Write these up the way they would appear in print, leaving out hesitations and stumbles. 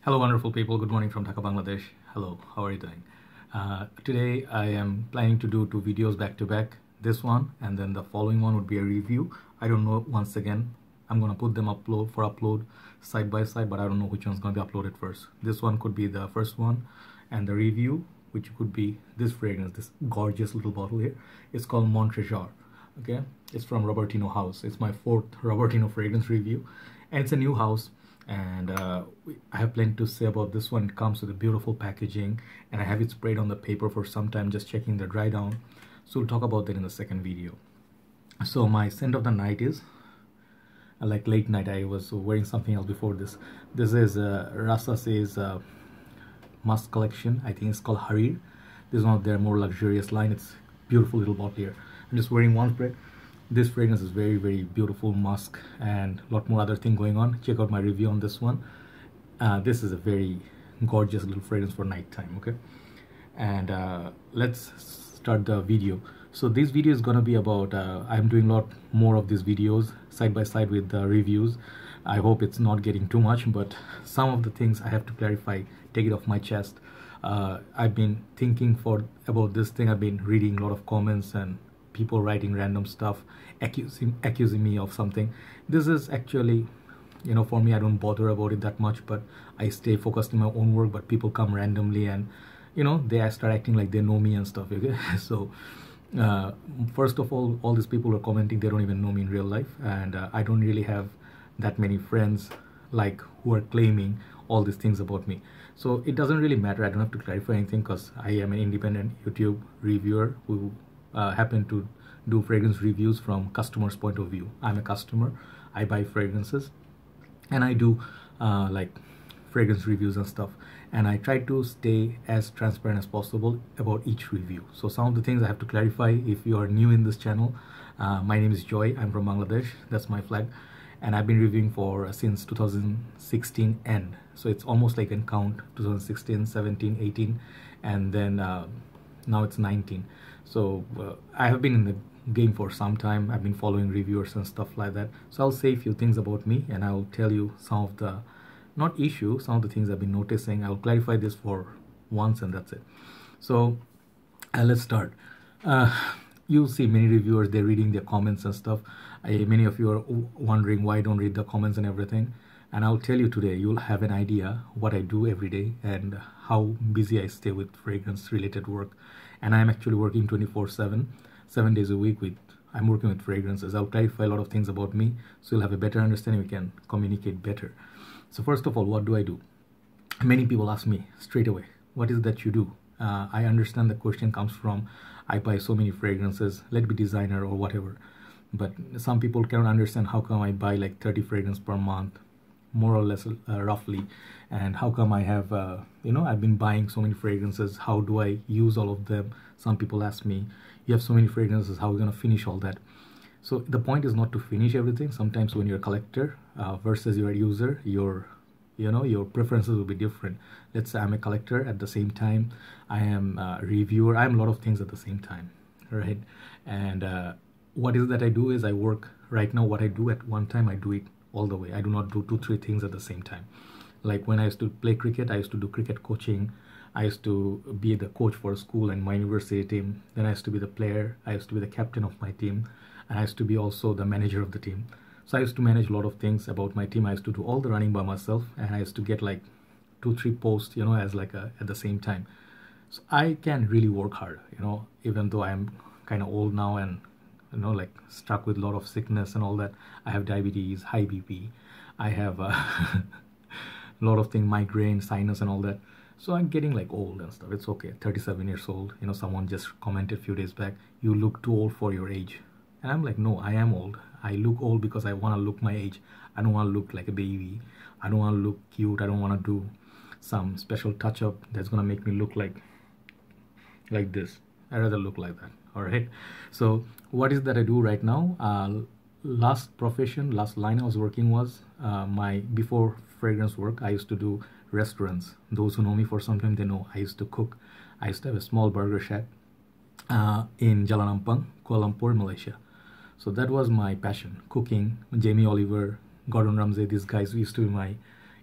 Hello, wonderful people. Good morning from Dhaka, Bangladesh. Hello, how are you doing? Today, I am planning to do two videos back to back. This one and then the following one would be a review. I don't know. Once again, I'm gonna put them upload side by side, but I don't know which one's gonna be uploaded first. This one could be the first one, and the review, which could be this fragrance, this gorgeous little bottle here. It's called Mon Trésor. Okay, it's from Robertino House. It's my fourth Robertino fragrance review, and it's a new house. And I have plenty to say about this one. It comes with a beautiful packaging, and I have it sprayed on the paper for some time, just checking the dry down. So we'll talk about that in the second video. So my scent of the night is like late night. I was wearing something else before this. This is Rasace's musk collection. I think it's called Harir. This is one of their more luxurious line. It's beautiful little bottle here. I'm just wearing one spray. This fragrance is very, very beautiful musk and a lot more other thing going on. Check out my review on this one. This is a very gorgeous little fragrance for nighttime. Okay, and let's start the video. So this video is gonna be about I'm doing a lot more of these videos side by side with the reviews. I hope it's not getting too much, but some of the things I have to clarify, take it off my chest. I've been thinking about this thing. I've been reading a lot of comments and people writing random stuff, accusing me of something. This is actually, you know, for me, I don't bother about it that much, but I stay focused in my own work. But people come randomly and, you know, they start acting like they know me and stuff. Okay, so first of all these people who are commenting, they don't even know me in real life, and I don't really have that many friends like who are claiming all these things about me. So it doesn't really matter. I don't have to clarify anything because I am an independent YouTube reviewer who happen to do fragrance reviews from customers' point of view. I'm a customer. I buy fragrances and I do like fragrance reviews and stuff, and I try to stay as transparent as possible about each review. So some of the things I have to clarify if you are new in this channel. My name is Joy. I'm from Bangladesh. That's my flag, and I've been reviewing for since 2016 end. So it's almost like an count 2016, 17, 18, and then now it's 19. So I have been in the game for some time. I've been following reviewers and stuff like that. So I'll say a few things about me, and I'll tell you some of the, not issue, some of the things I've been noticing. I'll clarify this for once and that's it. So let's start. You'll see many reviewers, they're reading their comments and stuff. Many of you are wondering why I don't read the comments and everything. And I'll tell you today, you'll have an idea what I do every day and how busy I stay with fragrance related work. And I'm actually working 24/7, 7 days a week I'm working with fragrances. I'll clarify a lot of things about me, so you'll have a better understanding, we can communicate better. So first of all, what do I do? Many people ask me straight away, what is it that you do? I understand the question comes from, I buy so many fragrances, let it be designer or whatever. But some people cannot understand how come I buy like 30 fragrances per month, more or less roughly, and how come I have you know, I've been buying so many fragrances, how do I use all of them? Some people ask me, you have so many fragrances, how are you gonna finish all that? So the point is not to finish everything. Sometimes when you're a collector versus you're a user, your preferences will be different. Let's say I'm a collector, at the same time I am a reviewer. I'm a lot of things at the same time, right? And what is it that I do is I work right now. What I do at one time, I do it all the way. I do not do 2-3 things at the same time. Like when I used to play cricket, I used to do cricket coaching. I used to be the coach for a school and my university team. Then I used to be the player. I used to be the captain of my team. And I used to be also the manager of the team. So I used to manage a lot of things about my team. I used to do all the running by myself, and I used to get like 2-3 posts, you know, as like at the same time. So I can really work hard, you know, even though I'm kind of old now and, you know, like stuck with a lot of sickness and all that. I have diabetes, high BP. I have a lot of things, migraine, sinus and all that. So I'm getting like old and stuff. It's okay. 37 years old. You know, someone just commented a few days back, you look too old for your age. And I'm like, no, I am old. I look old because I want to look my age. I don't want to look like a baby. I don't want to look cute. I don't want to do some special touch up that's going to make me look like this. I'd rather look like that. All right. So what is that I do right now? Last line I was working was before fragrance work, I used to do restaurants. Those who know me for some time, they know I used to cook. I used to have a small burger shack in Jalan Ampang, Kuala Lumpur, Malaysia. So that was my passion, cooking. Jamie Oliver, Gordon Ramsay, these guys used to be my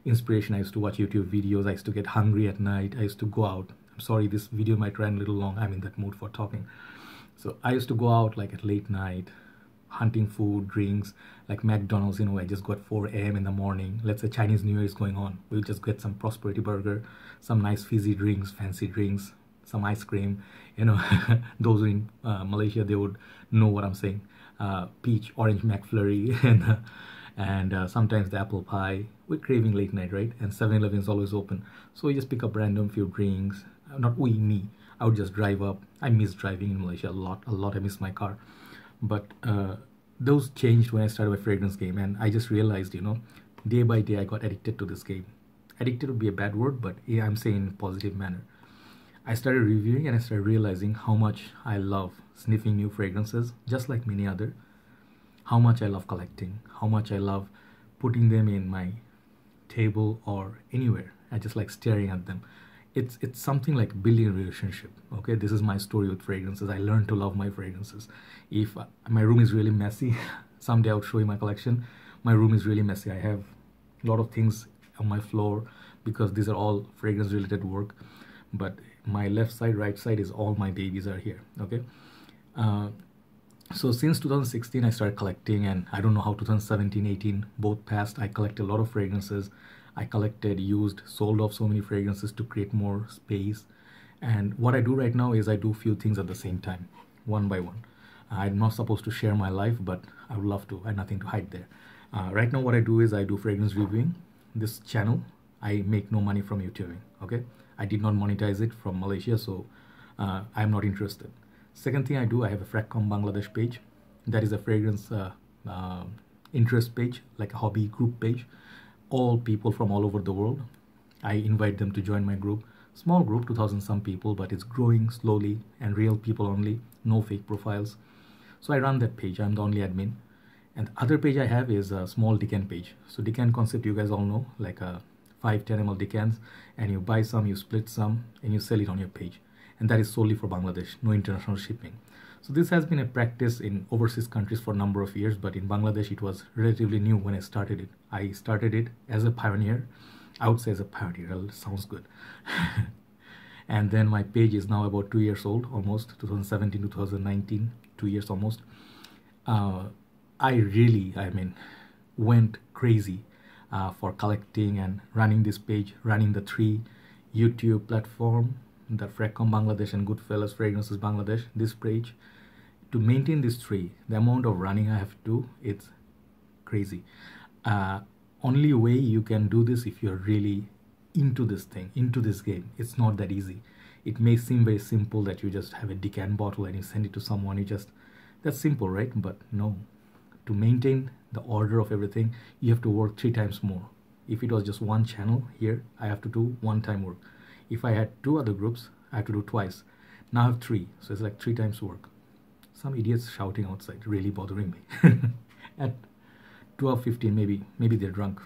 inspiration. I used to watch YouTube videos. I used to get hungry at night. I used to go out. I'm sorry, this video might run a little long. I'm in that mood for talking. So I used to go out like at late night, hunting food, drinks, like McDonald's, you know, I just go at 4 a.m. in the morning. Let's say Chinese New Year is going on. We'll just get some prosperity burger, some nice fizzy drinks, fancy drinks, some ice cream, you know. Those in Malaysia, they would know what I'm saying. Peach, orange McFlurry, and sometimes the apple pie. We're craving late night, right? And 7-Eleven is always open. So we just pick up random few drinks. Not we, me. I would just drive up. I miss driving in Malaysia a lot. I miss my car. But those changed when I started my fragrance game, and I just realized, you know, day by day I got addicted to this game. Addicted would be a bad word, but yeah, I'm saying in a positive manner. I started reviewing and I started realizing how much I love sniffing new fragrances, just like many other. How much I love collecting, how much I love putting them in my table or anywhere. I just like staring at them. It's something like building a relationship. Okay, this is my story with fragrances. I learned to love my fragrances. If my room is really messy, someday I'll show you my collection. My room is really messy. I have a lot of things on my floor because these are all fragrance related work. But my left side, right side is all my babies are here. Okay. So since 2016 I started collecting, and I don't know how 2017, 18 both passed. I collected a lot of fragrances. I collected, used, sold off so many fragrances to create more space. And what I do right now is I do few things at the same time, one by one. I'm not supposed to share my life, but I would love to. I have nothing to hide there. Right now what I do is I do fragrance reviewing. This channel, I make no money from YouTubing, okay? I did not monetize it from Malaysia, so I'm not interested. Second thing I do, I have a Fraccom Bangladesh page. That is a fragrance interest page, like a hobby group page. All people from all over the world. I invite them to join my group. Small group, 2,000 some people, but it's growing slowly and real people only, no fake profiles. So I run that page. I'm the only admin. And the other page I have is a small decan page. So decan concept, you guys all know, like a 5-10 ml decans, and you buy some, you split some, and you sell it on your page. And that is solely for Bangladesh, no international shipping. So this has been a practice in overseas countries for a number of years, but in Bangladesh it was relatively new when I started it. I started it as a pioneer. I would say as a pioneer, it sounds good. And then my page is now about 2 years old, almost 2017, 2019, 2 years almost. I mean, went crazy for collecting and running this page, running the 3 YouTube platform, the Fraccom Bangladesh and Goodfellas Fragrances Bangladesh, this page. To maintain these 3, the amount of running I have to do, it's crazy. Only way you can do this if you're really into this thing, into this game. It's not that easy. It may seem very simple that you just have a decan bottle and you send it to someone. That's simple, right? But no. To maintain the order of everything, you have to work 3 times more. If it was just one channel here, I have to do 1 time work. If I had 2 other groups, I have to do twice. Now I have 3, so it's like 3 times work. Some idiots shouting outside, really bothering me. At 12:15, maybe they're drunk.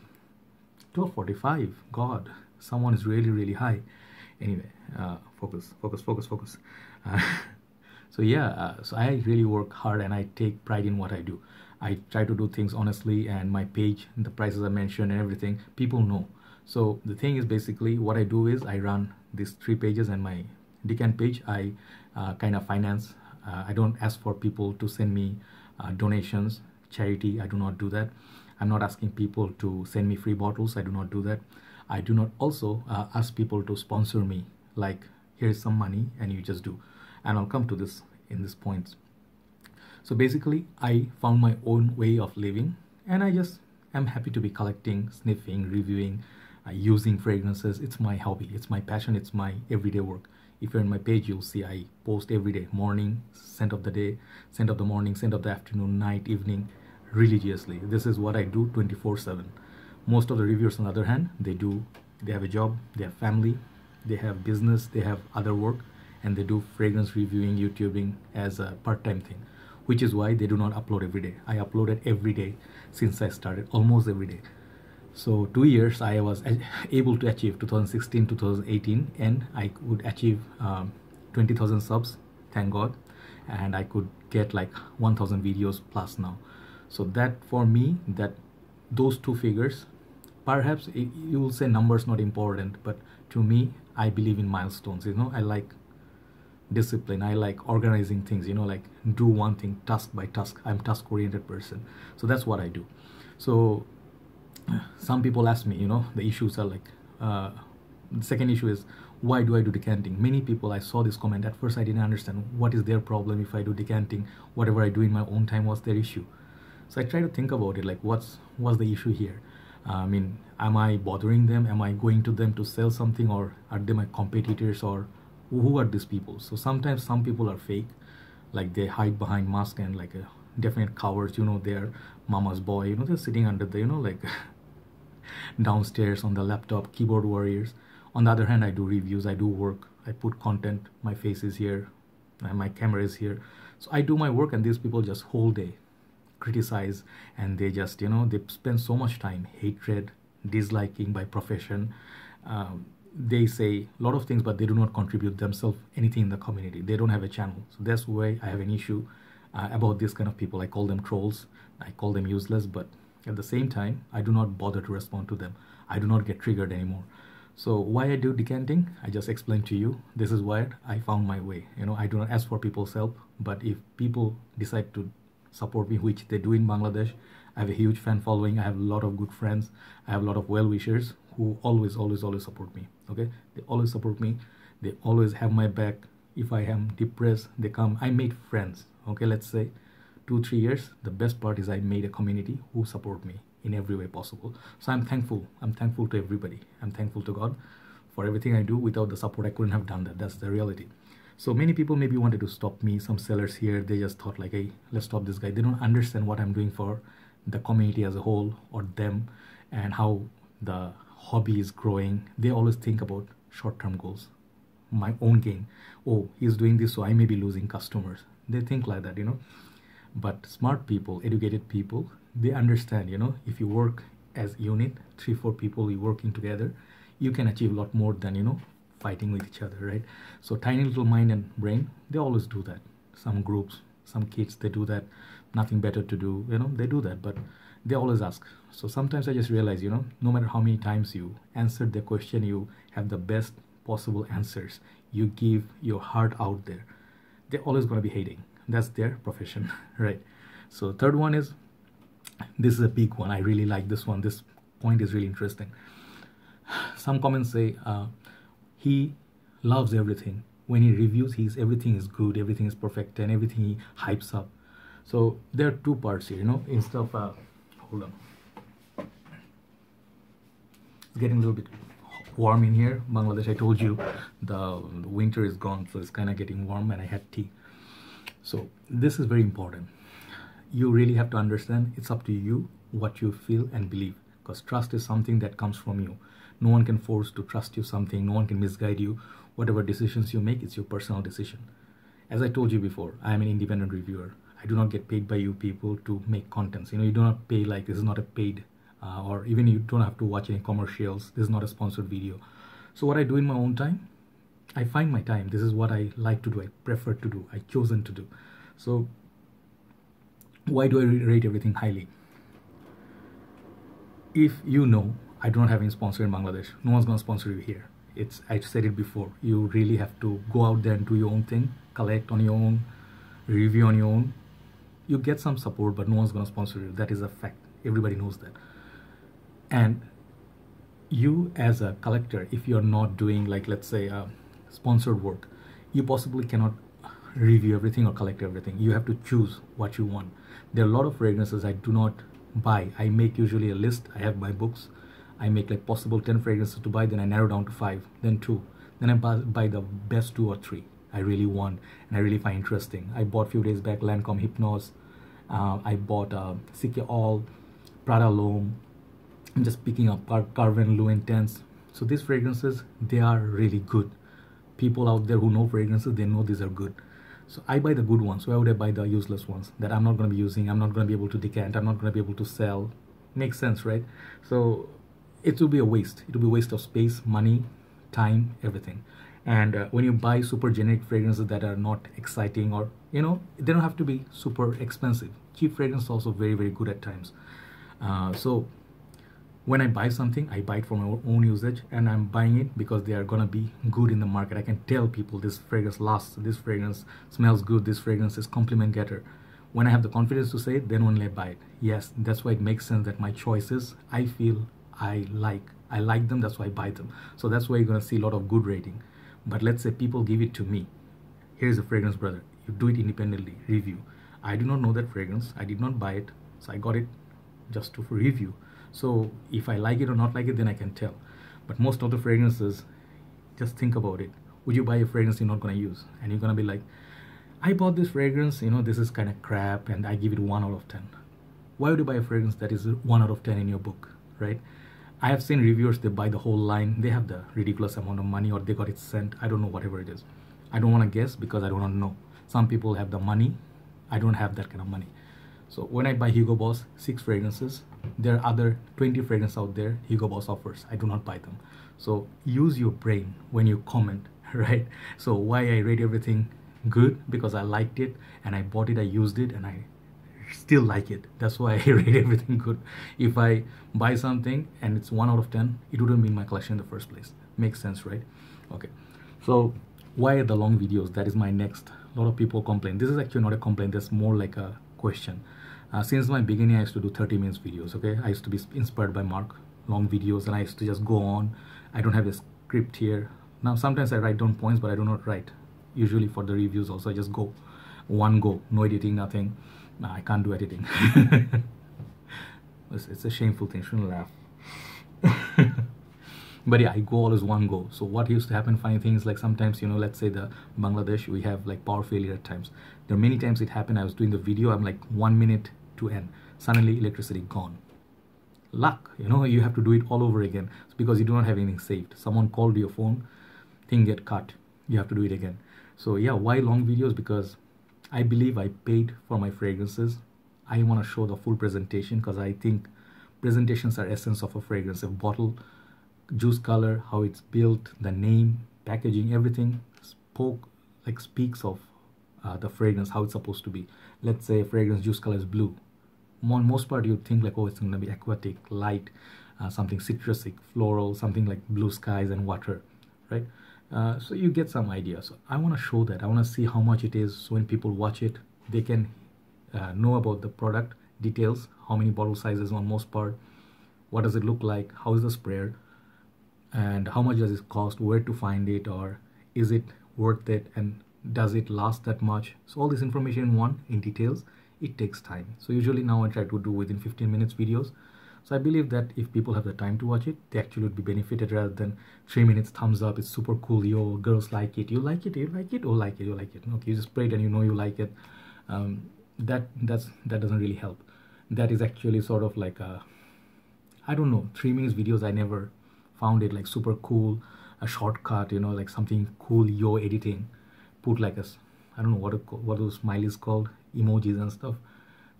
12:45, God, someone is really high. Anyway, focus. So yeah, so I really work hard and I take pride in what I do. I try to do things honestly, and my page, the prices I mentioned and everything, people know. So the thing is, basically what I do is I run these 3 pages, and my decan page I kind of finance. I don't ask for people to send me donations, charity. I do not do that. I'm not asking people to send me free bottles. I do not do that. I do not also ask people to sponsor me, like here's some money and you just do. And I'll come to this in this point. So basically I found my own way of living, and I just am happy to be collecting, sniffing, reviewing, using fragrances. It's my hobby, it's my passion, it's my everyday work. If you're in my page, you'll see I post every day, morning, scent of the day, scent of the morning, scent of the afternoon, night, evening, religiously. This is what I do 24/7. Most of the reviewers, on the other hand, they have a job, they have family, they have business, they have other work, and they do fragrance reviewing, YouTubing as a part-time thing, which is why they do not upload every day. I uploaded every day since I started, almost every day. So 2 years I was able to achieve 2016, 2018, and I would achieve 20,000 subs, thank God, and I could get like 1,000 videos plus now. So that for me, that those 2 figures perhaps you will say numbers not important, but to me, I believe in milestones. I like discipline. I like organizing things. Like do one thing task by task. I'm task oriented person, so that's what I do. So some people ask me, the issues are like, the second issue is, why do I do decanting? Many people, I saw this comment, at first I didn't understand what is their problem if I do decanting. Whatever I do in my own time, what's their issue? So I try to think about it, like what's the issue here? Am I bothering them? Am I going to them to sell something, or are they my competitors, or who are these people? So sometimes some people are fake, like they hide behind mask and like a definite cowards, they're mama's boy, they're sitting under the, like downstairs on the laptop, keyboard warriors. On the other hand, I do reviews, I do work, I put content, my face is here, and my camera is here. So I do my work, and these people just whole day criticize, and they just, they spend so much time, hatred, disliking by profession. They say a lot of things, but they do not contribute themselves anything in the community. They don't have a channel. So that's why I have an issue about this kind of people. I call them trolls, I call them useless, but at the same time, I do not bother to respond to them. I do not get triggered anymore. So why I do decanting, I just explained to you. This is why I found my way. I do not ask for people's help, but if people decide to support me, which they do in Bangladesh, I have a huge fan following. I have a lot of good friends. I have a lot of well-wishers who always support me. Okay, they always support me. They always have my back. If I am depressed, they come. I made friends. Okay, let's say 2-3 years. The best part is I made a community who support me in every way possible. So I'm thankful. I'm thankful to everybody. I'm thankful to God for everything I do. Without the support, I couldn't have done that. That's the reality. So many people maybe wanted to stop me. Some sellers here, they just thought like, hey, let's stop this guy. They don't understand what I'm doing for the community as a whole, or them, and how the hobby is growing. They always think about short-term goals, my own gain. Oh, he's doing this, so I may be losing customers. They think like that, But smart people, educated people, they understand, if you work as unit, 3-4 people, you working together, you can achieve a lot more than, fighting with each other, right? So tiny little mind and brain, they always do that. Some groups, some kids, they do that. Nothing better to do, they do that, but they always ask. So sometimes I just realize, no matter how many times you answered the question, you have the best possible answers, you give your heart out there, they're always going to be hating. That's their profession, right? So third one is, this is a big one. I really like this one. This point is really interesting. Some comments say, he loves everything. When he reviews, everything is good, everything is perfect, and everything he hypes up. So there are two parts here, instead of, hold on. It's getting a little bit warm in here. Bangladesh, I told you, the winter is gone, so it's kind of getting warm, and I had tea. So this is very important. You really have to understand, it's up to you what you feel and believe, because trust is something that comes from you. No one can force to trust you something. No one can misguide you. Whatever decisions you make, it's your personal decision. As I told you before, I am an independent reviewer. I do not get paid by you people to make contents. You do not pay, like, this is not a paid, or even you don't have to watch any commercials. This is not a sponsored video. So what I do in my own time, I find my time. This is what I like to do. I prefer to do. I chosen to do. So why do I rate everything highly? If I do not have any sponsor in Bangladesh, no one's going to sponsor you here. I said it before, you really have to go out there and do your own thing, collect on your own, review on your own. You get some support, but no one's going to sponsor you. That is a fact. Everybody knows that. And you as a collector, if you're not doing, like, let's say, sponsored work, you possibly cannot review everything or collect everything. You have to choose what you want. There are a lot of fragrances I do not buy. I make usually a list. I have my books. I make like possible 10 fragrances to buy, then I narrow down to 5, then 2. Then I buy the best 2 or 3 I really want and I really find interesting. I bought a few days back Lancome Hypnose. I bought Sike All, Prada L'Homme. I'm just picking up Carven L'Eau Intense. So these fragrances, they are really good. People out there who know fragrances, they know these are good. So I buy the good ones. Why would I buy the useless ones that I'm not going to be using? I'm not going to be able to decant. I'm not going to be able to sell. Makes sense, right? So it will be a waste. It will be a waste of space, money, time, everything. And when you buy super generic fragrances that are not exciting, or they don't have to be super expensive. Cheap fragrance is also very, very good at times. So When I buy something, I buy it for my own usage, and I'm buying it because they are gonna be good in the market. I can tell people this fragrance lasts, this fragrance smells good, this fragrance is compliment getter. When I have the confidence to say it, then only I buy it. Yes, that's why it makes sense that my choices, I feel I like them, that's why I buy them. So that's why you're gonna see a lot of good rating. But let's say people give it to me. Here's a fragrance, brother. You do it independently, review. I do not know that fragrance, I did not buy it, so I got it just to review. So if I like it or not like it, then I can tell. But most of the fragrances, just think about it. Would you buy a fragrance you're not gonna use? And you're gonna be like, I bought this fragrance, this is kind of crap, and I give it 1 out of 10. Why would you buy a fragrance that is 1 out of 10 in your book, right? I have seen reviewers, they buy the whole line, they have the ridiculous amount of money, or they got it sent, I don't know, whatever it is. I don't want to guess because I don't know. Some people have the money, I don't have that kind of money. So when I buy Hugo Boss 6 fragrances, there are other 20 fragrances out there Hugo Boss offers. I do not buy them. So use your brain when you comment, right? So why I rate everything good? Because I liked it and I bought it, I used it, and I still like it. That's why I rate everything good. If I buy something and it's 1 out of 10, it wouldn't be in my collection in the first place. Makes sense, right? Okay. So why are the long videos? That is my next. A lot of people complain. This is actually not a complaint. That's more like a question. Since my beginning, I used to do 30 minutes videos. Okay, I used to be inspired by Mark, long videos, and I used to just go on. I don't have a script here. Now sometimes I write down points, but I do not write. Usually for the reviews also, I just go, no editing, nothing. Nah, I can't do editing. It's a shameful thing, shouldn't laugh. But yeah, I go always one go. So what used to happen, funny things, like sometimes, let's say the Bangladesh, we have like power failure at times. There are many times it happened, I was doing the video, I'm like 1 minute to end. Suddenly electricity gone. Luck, you have to do it all over again. It's because you do not have anything saved. Someone called your phone, thing get cut. You have to do it again. So yeah, why long videos? Because I believe I paid for my fragrances. I want to show the full presentation because I think presentations are essence of a fragrance. A bottle, juice color, how it's built, the name, packaging, everything speaks of the fragrance, how it's supposed to be. Let's say a fragrance juice color is blue. Most part you think like, oh, it's going to be aquatic, light, something citrusy, floral, something like blue skies and water, right? So you get some idea. So I want to show that. I want to see how much it is, so when people watch it, they can know about the product details, how many bottle sizes on most part, what does it look like, how is the sprayer, and how much does it cost, where to find it, or is it worth it, and does it last that much. So all this information in details, it takes time. So usually now I try to do within 15 minutes videos. So I believe that if people have the time to watch it, they actually would be benefited rather than 3 minutes thumbs up, it's super cool, yo, girls like it, you like it, you like it, oh, like it, you like it. Okay, you just sprayed and you like it. That doesn't really help. That is actually sort of like I don't know, 3 minutes videos, I never found it like super cool, a shortcut, like something cool, yo, editing, put like I don't know what those smileys called, emojis and stuff.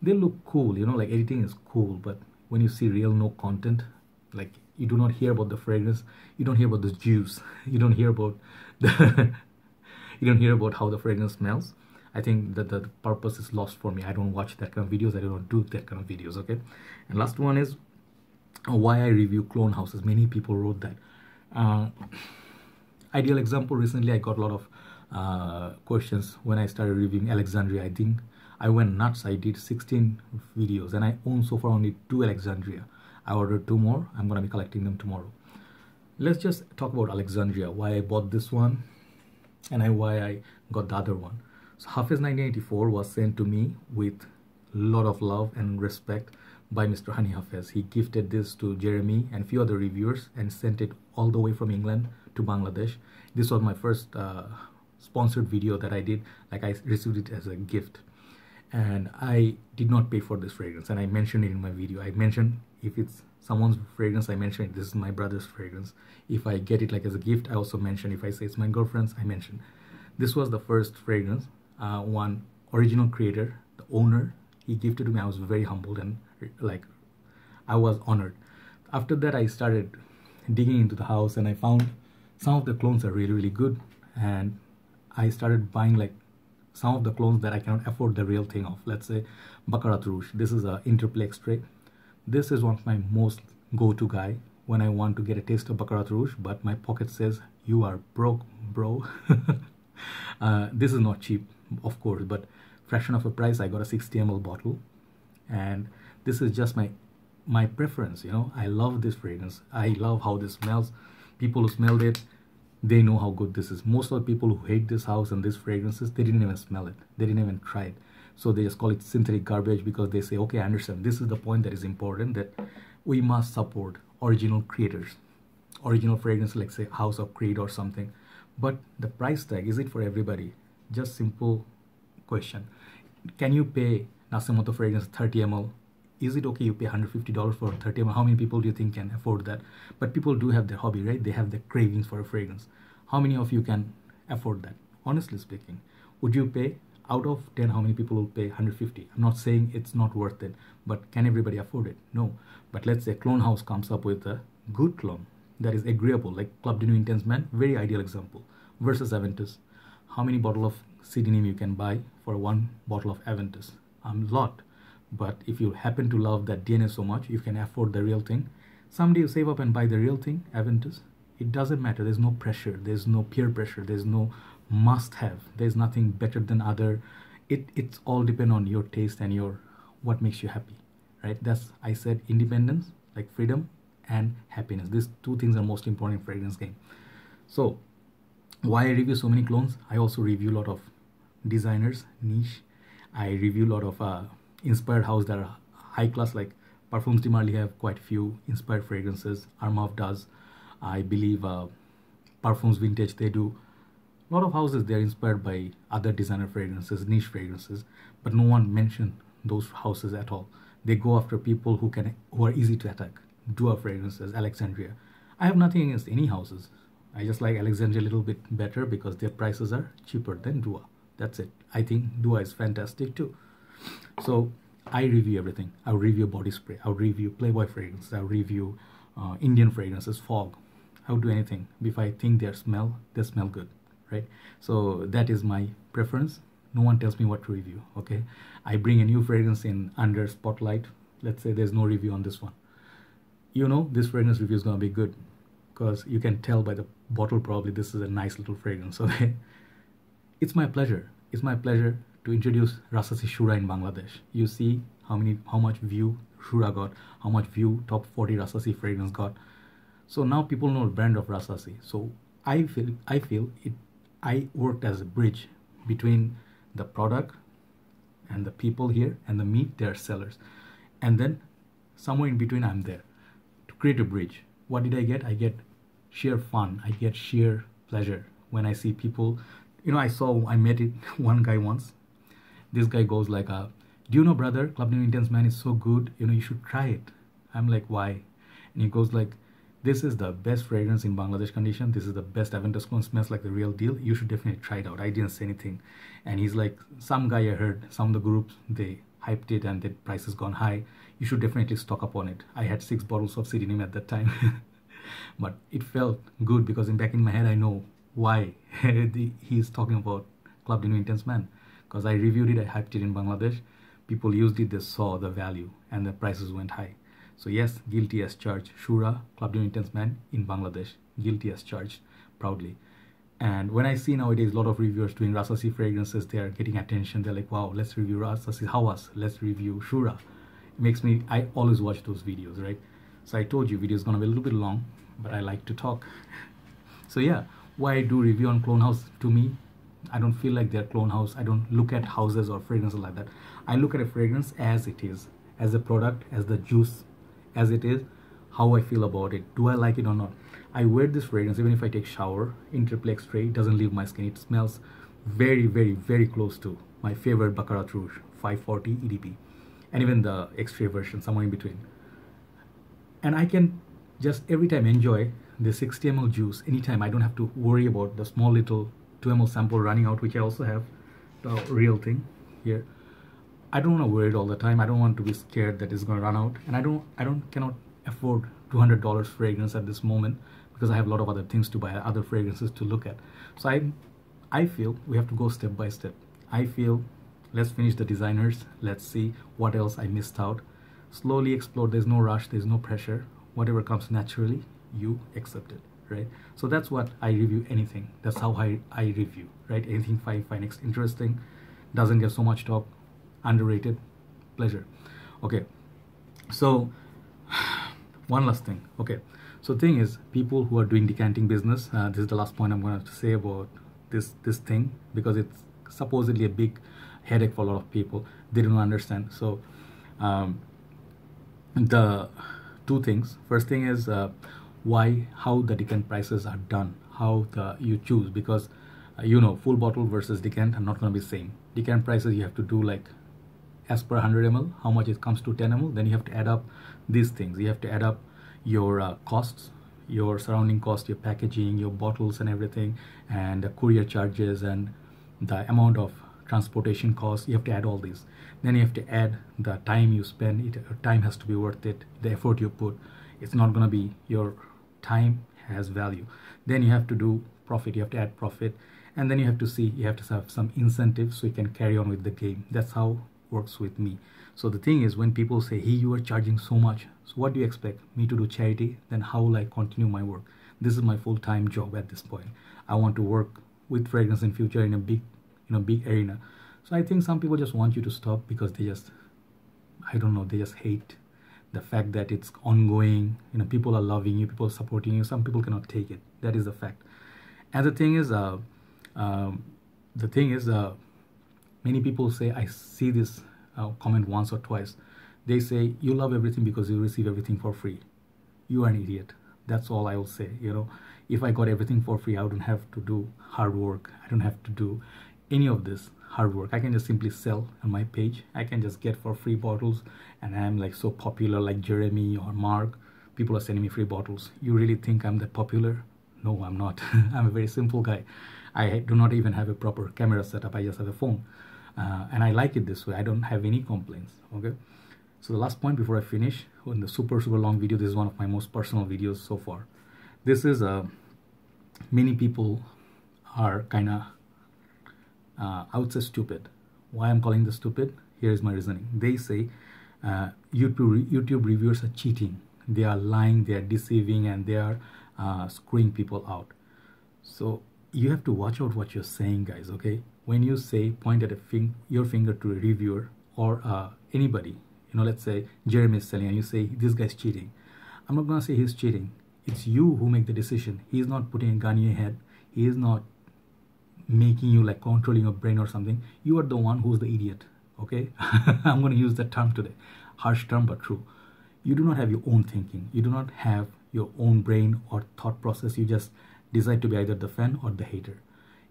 They look cool, like editing is cool, but when you see real no content, like you do not hear about the fragrance, you don't hear about the juice, you don't hear about the you don't hear about how the fragrance smells. I think that the purpose is lost for me. I don't watch that kind of videos. I don't do that kind of videos. Okay. And last one is why I review clone houses. Many people wrote that. Ideal example, recently I got a lot of questions when I started reviewing Alexandria. I think I went nuts. I did 16 videos and I own so far only 2 Alexandria. I ordered 2 more. I'm going to be collecting them tomorrow. Let's just talk about Alexandria, why I bought this one and why I got the other one. So Hafez 1984 was sent to me with a lot of love and respect by Mr. Hani Hafez. He gifted this to Jeremy and few other reviewers and sent it all the way from England to Bangladesh. This was my first sponsored video that I did. Like I received it as a gift. And I did not pay for this fragrance, and I mentioned it in my video. I mentioned if it's someone's fragrance, I mentioned this is my brother's fragrance. If I get it like as a gift, I also mention. If I say it's my girlfriend's, I mention. This was the first fragrance, one original creator, the owner, he gifted to me. I was very humbled and like I was honored. After that, I started digging into the house and I found some of the clones are really, really good, and I started buying like some of the clones that I cannot afford the real thing of. Let's say Baccarat Rouge. This is a Interplay X-Ray. This is one of my most go-to guy when I want to get a taste of Baccarat Rouge, but my pocket says, you are broke, bro. This is not cheap, of course, but fraction of a price, I got a 60 ml bottle. And this is just my preference, you know. I love this fragrance. I love how this smells. People who smelled it, they know how good this is. Most of the people who hate this house and these fragrances, they didn't even smell it. They didn't even try it. So they just call it synthetic garbage because they say, okay, I understand. This is the point that is important, that we must support original creators. Original fragrance, like say House of Creed or something. But the price tag, is it for everybody? Just simple question. Can you pay Nascimoto fragrance 30 ml? Is it okay you pay $150 for 30 ml? How many people do you think can afford that? But people do have their hobby, right? They have the cravings for a fragrance. How many of you can afford that? Honestly speaking, would you pay? Out of 10, how many people will pay 150? I'm not saying it's not worth it, but can everybody afford it? No. But let's say Clone House comes up with a good clone that is agreeable, like Club de Nuit Intense Man, very ideal example, versus Aventus. How many bottle of Pseudonym you can buy for one bottle of Aventus? A lot. But if you happen to love that DNA so much, you can afford the real thing. Someday you save up and buy the real thing, Aventus. It doesn't matter. There's no pressure. There's no peer pressure. There's no must have. There's nothing better than other. It's all depend on your taste and your what makes you happy, right? That's, I said, independence, like freedom, and happiness. These two things are most important in fragrance game. So why I review so many clones? I also review a lot of designers, niche. I review a lot of inspired house that are high class, like Parfums de Marly have quite a few inspired fragrances. Armaf does. I believe Parfums Vintage, they do. A lot of houses, they're inspired by other designer fragrances, niche fragrances, but no one mentioned those houses at all. They go after people who are easy to attack. Dua fragrances, Alexandria. I have nothing against any houses. I just like Alexandria a little bit better because their prices are cheaper than Dua. That's it. I think Dua is fantastic too. So I review everything. I'll review body spray. I'll review Playboy fragrances. I'll review Indian fragrances, Fog. I'll do anything. If I think they smell good, right? So that is my preference. No one tells me what to review, okay? I bring a new fragrance in under spotlight. Let's say there's no review on this one. You know this fragrance review is going to be good because you can tell by the bottle probably this is a nice little fragrance, okay? It's my pleasure. It's my pleasure to introduce Rasasi Shura in Bangladesh. You see how much view Shura got, how much view top 40 Rasasi fragrance got. So now people know the brand of Rasasi. So I feel I worked as a bridge between the product and the people here and the meat, their sellers. And then somewhere in between I'm there to create a bridge. What did I get? I get sheer fun. I get sheer pleasure when I see people. You know, I met one guy once. This guy goes like, do you know, brother, Club de Nuit Intense Man is so good, you know, you should try it. I'm like, why? And he goes like, this is the best fragrance in Bangladesh condition. This is the best Aventus clone, smells like the real deal. You should definitely try it out. I didn't say anything. And he's like, some guy I heard, some of the groups, they hyped it and the price has gone high. You should definitely stock up on it. I had 6 bottles of Pseudonym at that time. But it felt good because back in my head, I know why he's talking about Club de Nuit Intense Man. Because I reviewed it, I hyped it in Bangladesh. People used it, they saw the value and the prices went high. So yes, guilty as charged. Shura, Club de Nuit Intense Man in Bangladesh. Guilty as charged, proudly. And when I see nowadays a lot of reviewers doing Rasasi fragrances, they are getting attention. They're like, wow, let's review Rasasi Hawas. Let's review Shura. It makes me, I always watch those videos, right? So I told you, video is going to be a little bit long, but I like to talk. So yeah, why I do review on Clone House, to me, I don't feel like they're Clone House. I don't look at houses or fragrances like that. I look at a fragrance as it is, as a product, as the juice, as it is, how I feel about it. Do I like it or not? I wear this fragrance even if I take shower, Interplay X-Ray, it doesn't leave my skin. It smells very, very, very close to my favorite Baccarat Rouge, 540 EDP. And even the X-Ray version, somewhere in between. And I can just every time enjoy the 60 ml juice anytime. I don't have to worry about the small little 2 ml sample running out, which I also have, the real thing here. I don't want to wear it all the time. I don't want to be scared that it's going to run out. And I cannot afford $200 fragrance at this moment because I have a lot of other things to buy, other fragrances to look at. So I feel we have to go step by step. I feel let's finish the designers. Let's see what else I missed out. Slowly explore. There's no rush. There's no pressure. whatever comes naturally, you accept it, right? So that's what I review anything. That's how I review, right? Anything I find interesting, doesn't get so much talk, underrated, pleasure. Okay, so one last thing. Okay, so thing is, people who are doing decanting business, this is the last point I'm going to say about this thing, because it's supposedly a big headache for a lot of people. They don't understand. So the two things. First thing is how the decant prices are done, how you choose, because you know, full bottle versus decant are not going to be same. Decant prices you have to do like as per 100 ml, how much it comes to 10 ml. Then you have to add up these things. You have to add up your costs, your surrounding cost, your packaging, your bottles and everything, and the courier charges and the amount of transportation costs. You have to add all these. Then you have to add the time you spend. Time has to be worth it. The effort you put, it's not going to be, your time has value. Then you have to do profit. You have to add profit, and then you have to see, you have to have some incentives so you can carry on with the game. That's how it works with me. So the thing is, when people say, hey, you are charging so much, so what do you expect me to do? Charity? Then how will I continue my work? This is my full-time job at this point. I want to work with fragrance in future in a big arena. So I think some people just want you to stop because they just, I don't know, they just hate the fact that it's ongoing. You know, people are loving you, people are supporting you. Some people cannot take it. That is the fact. And the thing is, many people say, I see this comment once or twice. They say, you love everything because you receive everything for free. You are an idiot. That's all I will say. You know, if I got everything for free, I wouldn't have to do hard work. I don't have to do any of this hard work. I can just simply sell on my page. I can just get for free bottles, and I'm like so popular like Jeremy or Mark. People are sending me free bottles. You really think I'm that popular? No, I'm not. I'm a very simple guy. I do not even have a proper camera setup. I just have a phone, and I like it this way. I don't have any complaints. Okay, so the last point before I finish, in the super long video, this is one of my most personal videos so far. This is many people are kind of I would say stupid. Why I'm calling this stupid? Here is my reasoning. They say YouTube reviewers are cheating. They are lying, they are deceiving, and they are screwing people out. So you have to watch out what you're saying, guys, okay? When you say, point at your finger to a reviewer or anybody, you know, let's say Jeremy is selling and you say, this guy's cheating. I'm not going to say he's cheating. It's you who make the decision. He's not putting a gun in your head. He is not making you like controlling your brain or something. You are the one who's the idiot, okay? I'm going to use that term today. Harsh term, but true. You do not have your own thinking. You do not have your own brain or thought process. You just decide to be either the fan or the hater.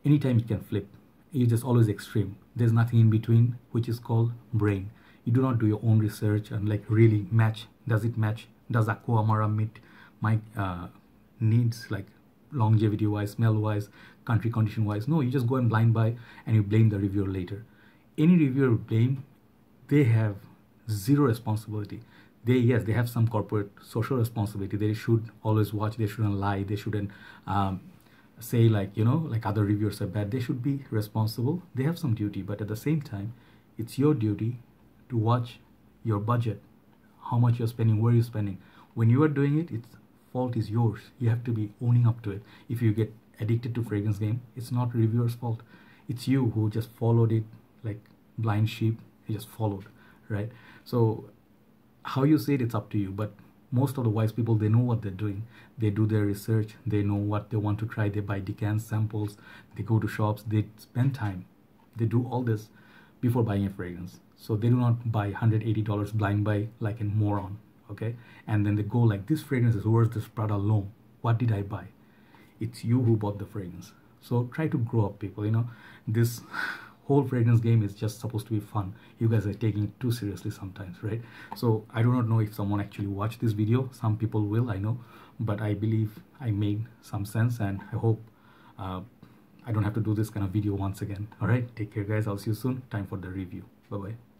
Anytime it can flip. You just always extreme. There's nothing in between, which is called brain. You do not do your own research and like really match. Does it match? Does Aqua Amara meet my needs, like longevity wise, smell wise, country condition wise? No, you just go and blind buy and you blame the reviewer later. Any reviewer blame, they have zero responsibility. They have some corporate social responsibility. They should always watch. They shouldn't lie. They shouldn't say like, you know, like other reviewers are bad. They should be responsible. They have some duty, but at the same time, it's your duty to watch your budget, how much you're spending, where you're spending. When you are doing it, its fault is yours. You have to be owning up to it. If you get addicted to fragrance game, it's not reviewer's fault. It's you who just followed it like blind sheep. You just followed, right? So how you say it, it's up to you. But most of the wise people, they know what they're doing. They do their research. They know what they want to try. They buy decant samples. They go to shops. They spend time. They do all this before buying a fragrance. So they do not buy $180 blind buy like a moron, okay? And then they go like, this fragrance is worth this Prada alone. What did I buy? It's you who bought the fragrance. So try to grow up, people. You know, this whole fragrance game is just supposed to be fun. You guys are taking it too seriously sometimes, right? So I do not know if someone actually watched this video. Some people will, I know, but I believe I made some sense, and I hope I don't have to do this kind of video once again. All right, take care, guys. I'll see you soon. Time for the review. Bye-bye.